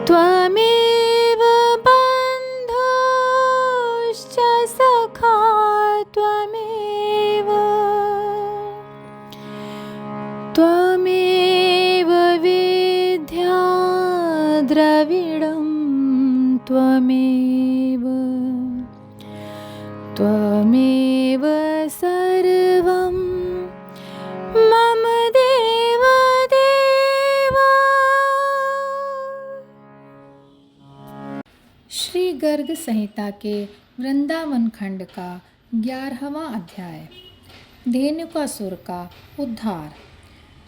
त्वमेव बन्धुश्च सखा त्वमेव त्वमेव विद्या द्रविडं त्वमेव त्वमेव सर्वं मम देव देवा। श्री गर्ग संहिता के वृंदावन खंड का 11वां अध्याय। धेनुकासुर का उद्धार।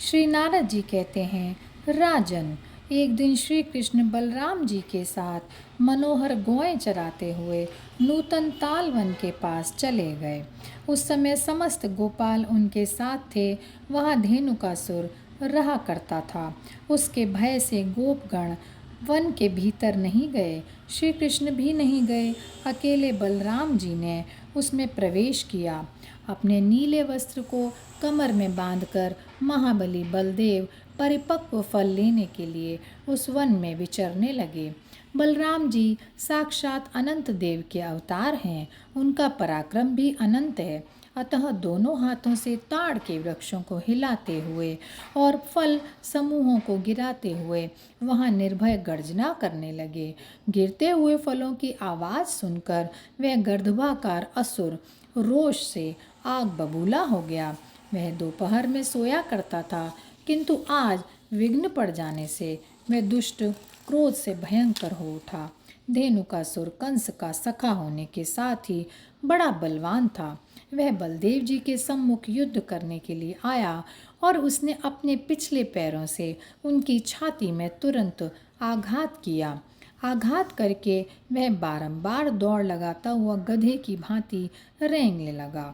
श्री नारद जी कहते हैं, राजन, एक दिन श्री कृष्ण बलराम जी के साथ मनोहर गौएं चराते हुए नूतन तालवन के पास चले गए। उस समय समस्त गोपाल उनके साथ थे। वहाँ धेनुकासुर रहा करता था। उसके भय से गोपगण वन के भीतर नहीं गए। श्री कृष्ण भी नहीं गए। अकेले बलराम जी ने उसमें प्रवेश किया। अपने नीले वस्त्र को कमर में बांधकर महाबली बलदेव परिपक्व फल लेने के लिए उस वन में विचरने लगे। बलराम जी साक्षात अनंत देव के अवतार हैं। उनका पराक्रम भी अनंत है। अतः दोनों हाथों से ताड़ के वृक्षों को हिलाते हुए और फल समूहों को गिराते हुए वहां निर्भय गर्जना करने लगे। गिरते हुए फलों की आवाज़ सुनकर वह गर्दभाकार असुर रोष से आग बबूला हो गया। वह दोपहर में सोया करता था, किंतु आज विघ्न पड़ जाने से वह दुष्ट क्रोध से भयंकर हो उठा। धेनुकासुर कंस का सखा होने के साथ ही बड़ा बलवान था। वह बलदेव जी के सम्मुख युद्ध करने के लिए आया और उसने अपने पिछले पैरों से उनकी छाती में तुरंत आघात किया। आघात करके वह बारंबार दौड़ लगाता हुआ गधे की भांति रेंगने लगा।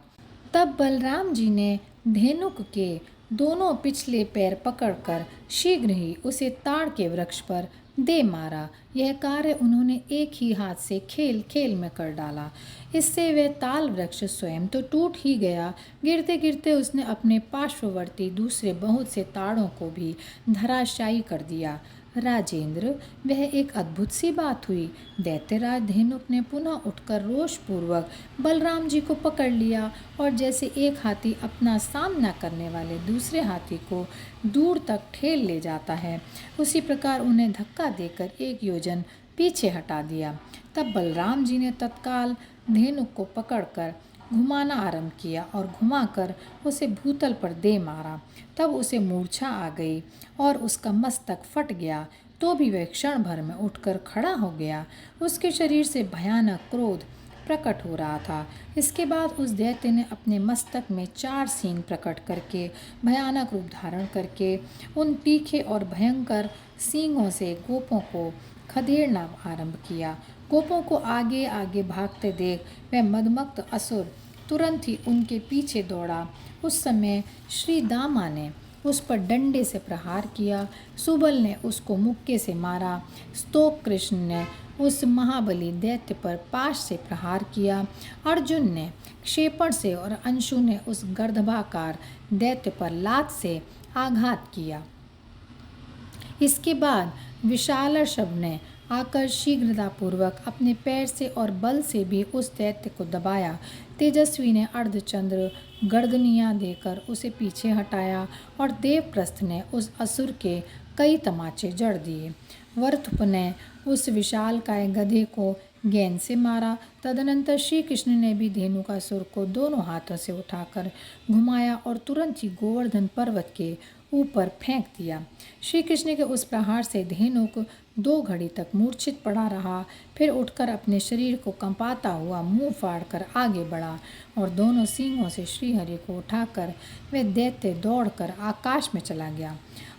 तब बलराम जी ने धेनुक के दोनों पिछले पैर पकड़कर शीघ्र ही उसे ताड़ के वृक्ष पर दे मारा। यह कार्य उन्होंने एक ही हाथ से खेल खेल में कर डाला। इससे वह ताल वृक्ष स्वयं तो टूट ही गया, गिरते गिरते उसने अपने पार्श्ववर्ती दूसरे बहुत से ताड़ों को भी धराशायी कर दिया। राजेंद्र, वह एक अद्भुत सी बात हुई। दैत्यराज धेनुक ने पुनः उठकर रोषपूर्वक बलराम जी को पकड़ लिया और जैसे एक हाथी अपना सामना करने वाले दूसरे हाथी को दूर तक ठेल ले जाता है, उसी प्रकार उन्हें धक्का देकर 1 योजन पीछे हटा दिया। तब बलराम जी ने तत्काल धेनुक को पकड़कर घुमाना आरंभ किया और घुमाकर उसे भूतल पर दे मारा। तब उसे मूर्छा आ गई और उसका मस्तक फट गया। तो भी वह क्षण भर में उठकर खड़ा हो गया। उसके शरीर से भयानक क्रोध प्रकट हो रहा था। इसके बाद उस दैत्य ने अपने मस्तक में 4 सींग प्रकट करके भयानक रूप धारण करके उन तीखे और भयंकर सींगों से गोपों को खदेड़ना आरंभ किया। गोपों को आगे आगे भागते देख वह मदमस्त असुर तुरंत ही उनके पीछे दौड़ा। उस समय श्री दामा ने उस पर डंडे से प्रहार किया। सुबल ने उसको मुक्के से मारा। स्तोक कृष्ण ने उस महाबली दैत्य पर पाश से प्रहार किया। अर्जुन ने क्षेपण से और अंशु ने उस गर्दभाकार दैत्य पर लात से आघात किया। इसके बाद विशालार्षभ ने आकर शीघ्रतापूर्वक अपने पैर से और बल से भी उस दैत्य को दबाया। तेजस्वी ने अर्धचंद्र गर्दनियाँ देकर उसे पीछे हटाया और देवप्रस्थ ने उस असुर के कई तमाचे जड़ दिए। वरथुप ने उस विशालकाय गधे को गेंद से मारा। तदनंतर श्री कृष्ण ने भी धेनुकासुर को दोनों हाथों से उठाकर घुमाया और तुरंत ही गोवर्धन पर्वत के ऊपर फेंक दिया। श्री कृष्ण के उस प्रहार से धेनुक 2 घड़ी तक मूर्छित पड़ा रहा। फिर उठकर अपने शरीर को कंपाता हुआ मुंह फाड़कर आगे बढ़ा और दोनों सींगों से श्रीहरि को उठाकर वह दैत्य दौड़कर आकाश में चला गया।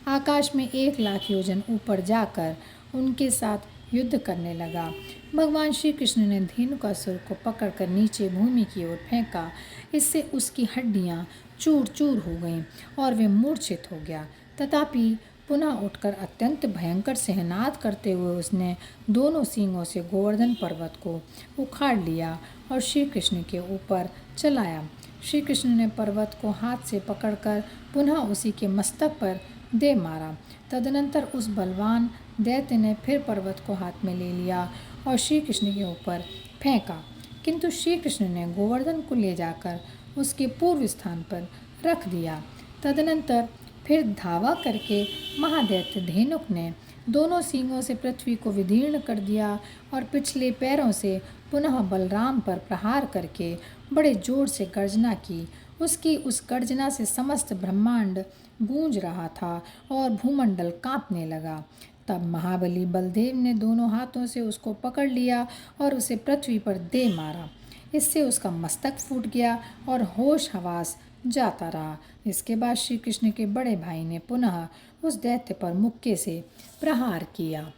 आकाश में 1,00,000 योजन ऊपर जाकर उनके साथ युद्ध करने लगा। भगवान श्री कृष्ण ने धेनुकासुर को पकड़कर नीचे भूमि की ओर फेंका। इससे उसकी हड्डियां चूर चूर हो गईं और वह मूर्छित हो गया। तथापि पुनः उठकर अत्यंत भयंकर सिंहनाद करते हुए उसने दोनों सींगों से गोवर्धन पर्वत को उखाड़ लिया और श्री कृष्ण के ऊपर चलाया। श्री कृष्ण ने पर्वत को हाथ से पकड़कर पुनः उसी के मस्तक पर दे मारा। तदनंतर उस बलवान दैत्य ने फिर पर्वत को हाथ में ले लिया और श्री कृष्ण के ऊपर फेंका, किंतु श्री कृष्ण ने गोवर्धन को ले जाकर उसके पूर्व स्थान पर रख दिया। तदनंतर फिर धावा करके महादैत्य धेनुक ने दोनों सींगों से पृथ्वी को विदीर्ण कर दिया और पिछले पैरों से पुनः बलराम पर प्रहार करके बड़े जोर से गर्जना की। उसकी उस गर्जना से समस्त ब्रह्मांड गूंज रहा था और भूमंडल कांपने लगा। तब महाबली बलदेव ने दोनों हाथों से उसको पकड़ लिया और उसे पृथ्वी पर दे मारा। इससे उसका मस्तक फूट गया और होश हवास जाता रहा। इसके बाद श्री कृष्ण के बड़े भाई ने पुनः उस दैत्य पर मुक्के से प्रहार किया।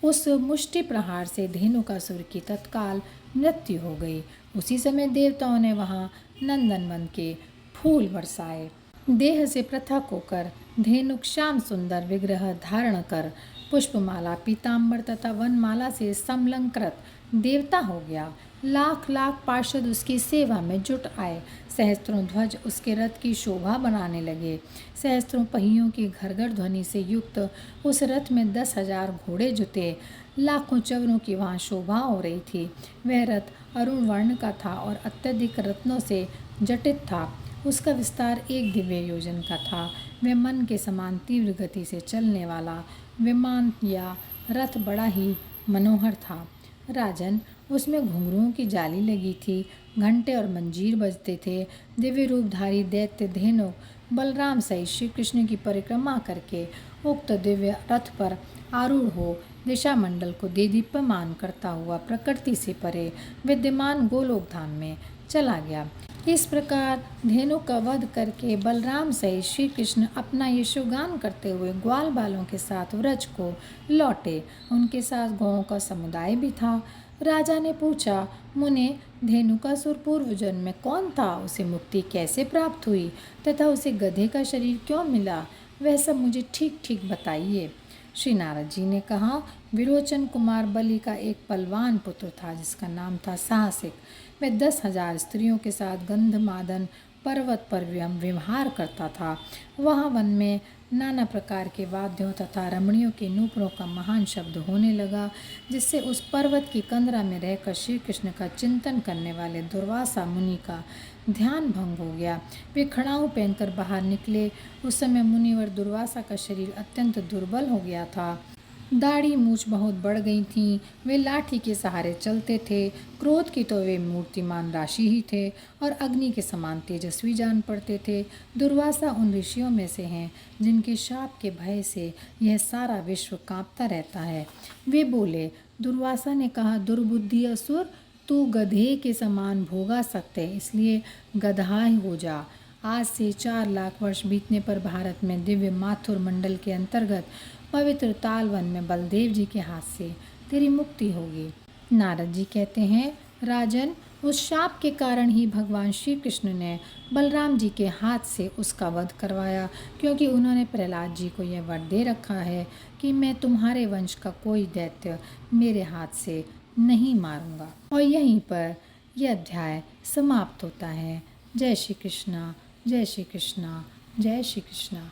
उस मुष्टि प्रहार से धेनुकासुर की तत्काल मृत्यु हो गई। उसी समय देवताओं ने वहाँ नंदनवन के फूल बरसाए। देह से पृथक होकर धेनुक श्याम सुंदर विग्रह धारण कर पुष्पमाला, पीताम्बर तथा वनमाला से समलंकृत देवता हो गया। लाख लाख पार्षद उसकी सेवा में जुट आए। सहस्त्रों ध्वज उसके रथ की शोभा बनाने लगे। सहस्त्रों पहियों की घरघर ध्वनि से युक्त उस रथ में 10,000 घोड़े जुटे। लाखों चवरों की वहाँ शोभा हो रही थी। वह रथ अरुण वर्ण का था और अत्यधिक रत्नों से जटित था। उसका विस्तार 1 दिव्य योजन का था। वह मन के समान तीव्र गति से चलने वाला विमान या रथ बड़ा ही मनोहर था। राजन, उसमें घुंघरुओं की जाली लगी थी, घंटे और मंजीर बजते थे। दिव्य रूपधारी दैत्य धेनुक बलराम सहित श्री कृष्ण की परिक्रमा करके उक्त दिव्य रथ पर आरूढ़ हो दिशा मंडल को देदीप्यमान करता हुआ प्रकृति से परे विद्यमान गोलोक धाम में चला गया। इस प्रकार धेनुक का वध करके बलराम सहित श्री कृष्ण अपना यशोगान करते हुए ग्वाल बालों के साथ व्रज को लौटे। उनके साथ गौओं का समुदाय भी था। राजा ने पूछा, मुने, धेनुकासुर पूर्व जन्म में कौन था? उसे मुक्ति कैसे प्राप्त हुई तथा उसे गधे का शरीर क्यों मिला? वह सब मुझे ठीक ठीक बताइए। श्री नारद जी ने कहा, विरोचन कुमार बलि का एक पलवान पुत्र था जिसका नाम था साहसिक। वह 10,000 स्त्रियों के साथ गंधमादन पर्वत पर विहार करता था। वहाँ वन में नाना प्रकार के वाद्यों तथा रमणियों के नूपुरों का महान शब्द होने लगा, जिससे उस पर्वत की कंदरा में रहकर श्री कृष्ण का चिंतन करने वाले दुर्वासा मुनि का ध्यान भंग हो गया। वे खड़ाऊ पहनकर बाहर निकले। उस समय मुनिवर दुर्वासा का शरीर अत्यंत दुर्बल हो गया था। दाढ़ी मूछ बहुत बढ़ गई थीं। वे लाठी के सहारे चलते थे। क्रोध की तो वे मूर्तिमान राशि ही थे और अग्नि के समान तेजस्वी जान पड़ते थे। दुर्वासा उन ऋषियों में से हैं जिनके शाप के भय से यह सारा विश्व कांपता रहता है। वे बोले, दुर्वासा ने कहा, दुर्बुद्धि असुर, तू गधे के समान भोगा सकते, इसलिए गधा ही हो जा। आज से 4 लाख वर्ष बीतने पर भारत में दिव्य माथुर मंडल के अंतर्गत पवित्र तालवन में बलदेव जी के हाथ से तेरी मुक्ति होगी। नारद जी कहते हैं, राजन, उस शाप के कारण ही भगवान श्री कृष्ण ने बलराम जी के हाथ से उसका वध करवाया, क्योंकि उन्होंने प्रहलाद जी को यह वर दे रखा है कि मैं तुम्हारे वंश का कोई दैत्य मेरे हाथ से नहीं मारूंगा। और यहीं पर यह अध्याय समाप्त होता है। जय श्री कृष्णा, जय श्री कृष्णा, जय श्री कृष्णा।